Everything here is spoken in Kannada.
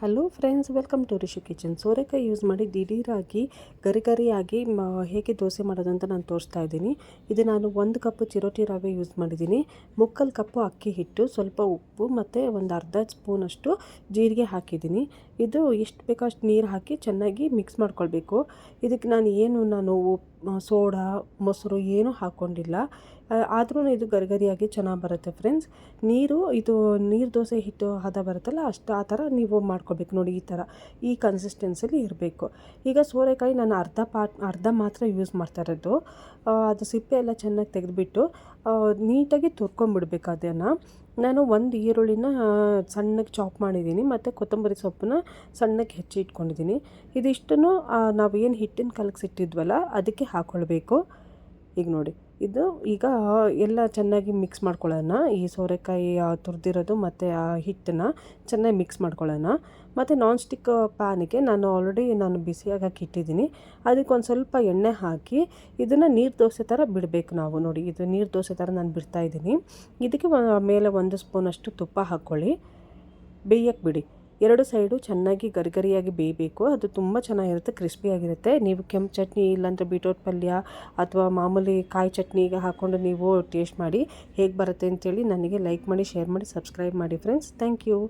Hello friends, welcome to Rishi kitchen. ಸೋರೆಕಾಯಿ ಯೂಸ್ ಮಾಡಿ ದಿಢೀರಾಗಿ ಗರಿಯಾಗಿ ಹೇಗೆ ದೋಸೆ ಮಾಡೋದು ಅಂತ ನಾನು ತೋರಿಸ್ತಾ ಇದ್ದೀನಿ. ಇದು ನಾನು 1 ಕಪ್ ಚಿರೋಟಿ ರವೆ ಯೂಸ್ ಮಾಡಿದ್ದೀನಿ, 3/4 ಕಪ್ಪು ಅಕ್ಕಿ ಹಿಟ್ಟು, ಸ್ವಲ್ಪ ಉಪ್ಪು ಮತ್ತು ಒಂದು ಅರ್ಧ ಸ್ಪೂನಷ್ಟು ಜೀರಿಗೆ ಹಾಕಿದ್ದೀನಿ. ಇದು ಎಷ್ಟು ಬೇಕೋ ಅಷ್ಟು ನೀರು ಹಾಕಿ ಚೆನ್ನಾಗಿ ಮಿಕ್ಸ್ ಮಾಡ್ಕೊಳ್ಬೇಕು. ಇದಕ್ಕೆ ನಾನು ಸೋಡಾ ಮೊಸರು ಏನೂ ಹಾಕ್ಕೊಂಡಿಲ್ಲ, ಆದ್ರೂ ಇದು ಗರಿಯಾಗಿ ಚೆನ್ನಾಗಿ ಬರುತ್ತೆ ಫ್ರೆಂಡ್ಸ್. ಇದು ನೀರು ದೋಸೆ ಹಿಟ್ಟು ಹದ ಬರುತ್ತಲ್ಲ, ಆ ಥರ ನೀವು ಮಾಡ್ಕೊಳ್ಬೇಕು. ನೋಡಿ, ಈ ಕನ್ಸಿಸ್ಟೆನ್ಸಿಲಿ ಇರಬೇಕು. ಈಗ ಸೋರೆಕಾಯಿ ನಾನು ಅರ್ಧ ಮಾತ್ರ ಯೂಸ್ ಮಾಡ್ತಾ ಇರೋದು. ಅದು ಸಿಪ್ಪೆ ಎಲ್ಲ ಚೆನ್ನಾಗಿ ತೆಗೆದುಬಿಟ್ಟು ನೀಟಾಗಿ ತುರ್ಕೊಂಬಿಡ್ಬೇಕು. ಅದನ್ನು ನಾನು 1 ಈರುಳ್ಳಿನ ಸಣ್ಣಗೆ ಚಾಪ್ ಮಾಡಿದ್ದೀನಿ ಮತ್ತು ಕೊತ್ತಂಬರಿ ಸೊಪ್ಪನ್ನ ಸಣ್ಣಗೆ ಹೆಚ್ಚಿ ಇಟ್ಕೊಂಡಿದ್ದೀನಿ. ಇದಿಷ್ಟನ್ನು ನಾವೇನು ಹಿಟ್ಟಿನ ಕಲಸಿಟ್ಟಿದ್ವಲ್ಲ ಅದಕ್ಕೆ ಹಾಕ್ಕೊಳ್ಬೇಕು. ಈಗ ನೋಡಿ, ಈಗ ಎಲ್ಲ ಚೆನ್ನಾಗಿ ಮಿಕ್ಸ್ ಮಾಡ್ಕೊಳ್ಳೋಣ. ಈ ಸೋರೆಕಾಯಿ ತುರಿದಿರೋದು ಮತ್ತು ಆ ಹಿಟ್ಟನ್ನು ಚೆನ್ನಾಗಿ ಮಿಕ್ಸ್ ಮಾಡ್ಕೊಳ್ಳೋಣ. ಮತ್ತು ನಾನ್ ಸ್ಟಿಕ್ ಪ್ಯಾನಿಗೆ ನಾನು ಬಿಸಿಯಾಗಕ್ಕೆ ಇಟ್ಟಿದ್ದೀನಿ. ಅದಕ್ಕೆ ಒಂದು ಸ್ವಲ್ಪ ಎಣ್ಣೆ ಹಾಕಿ ಇದನ್ನು ನೀರು ದೋಸೆ ಥರ ಬಿಡಬೇಕು ನಾವು. ನೋಡಿ, ಇದು ನೀರು ದೋಸೆ ಥರ ನಾನು ಬಿಡ್ತಾಯಿದ್ದೀನಿ. ಇದಕ್ಕೆ ಮೇಲೆ 1 ಸ್ಪೂನಷ್ಟು ತುಪ್ಪ ಹಾಕ್ಕೊಳ್ಳಿ, ಬೇಯಕ್ಕೆ ಬಿಡಿ. 2 ಸೈಡು ಚೆನ್ನಾಗಿ ಗರಿಯಾಗಿ ಬೇಯಬೇಕು. ಅದು ತುಂಬ ಚೆನ್ನಾಗಿರುತ್ತೆ, ಕ್ರಿಸ್ಪಿಯಾಗಿರುತ್ತೆ. ನೀವು ಕೆಂಪು ಚಟ್ನಿ ಇಲ್ಲಾಂದರೆ ಬೀಟ್ರೋಟ್ ಪಲ್ಯ ಅಥವಾ ಮಾಮೂಲಿ ಕಾಯಿ ಚಟ್ನಿಗೆ ಹಾಕ್ಕೊಂಡು ನೀವು ಟೇಸ್ಟ್ ಮಾಡಿ ಹೇಗೆ ಬರುತ್ತೆ ಅಂತೇಳಿ ನನಗೆ ಲೈಕ್ ಮಾಡಿ, ಶೇರ್ ಮಾಡಿ, ಸಬ್ಸ್ಕ್ರೈಬ್ ಮಾಡಿ ಫ್ರೆಂಡ್ಸ್. Thank you.